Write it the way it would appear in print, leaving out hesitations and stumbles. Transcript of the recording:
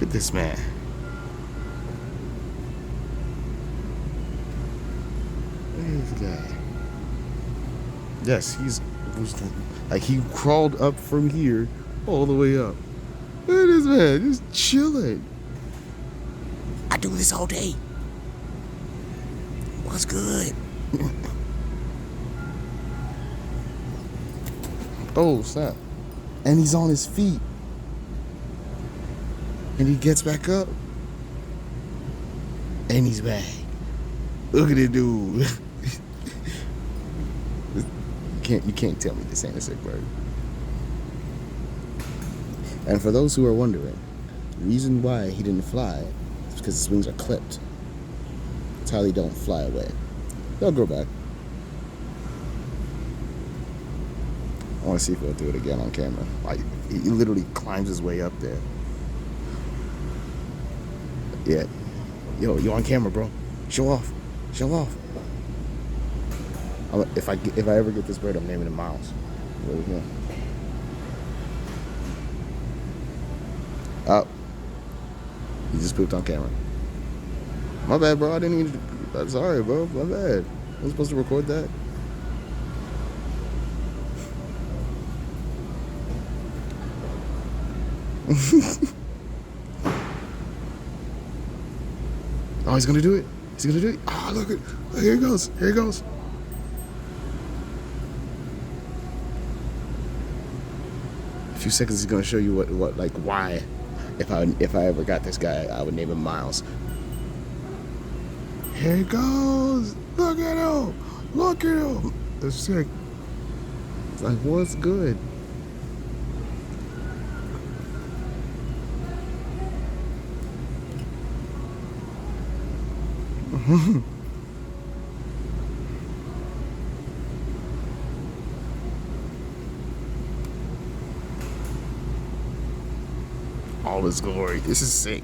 at this man. Look at this guy. Yes, he crawled up from here all the way up. Look at this man, just chilling. I do this all day. What's good? Oh, snap. And he's on his feet. And he gets back up. And he's back. Look at it, dude. You can't tell me this ain't a sick bird. And for those who are wondering, the reason why he didn't fly is because his wings are clipped. That's how they don't fly away. They'll grow back. I want to see if he'll do it again on camera. Like, he literally climbs his way up there. Yeah. Yo, you on camera, bro. Show off. Show off. If I ever get this bird, I'm naming him Miles. There we go. Oh. He just pooped on camera. My bad, bro. I didn't even... I'm sorry, bro. My bad. I wasn't supposed to record that. Oh, he's gonna do it. He's gonna do it. Oh, look at... Here he goes. Here he goes. A few seconds, he's gonna show you what like, why. If I ever got this guy, I would name him Miles. Here he goes. Look at him. Look at him. That's sick. It's like, what's good? All his glory. This is sick.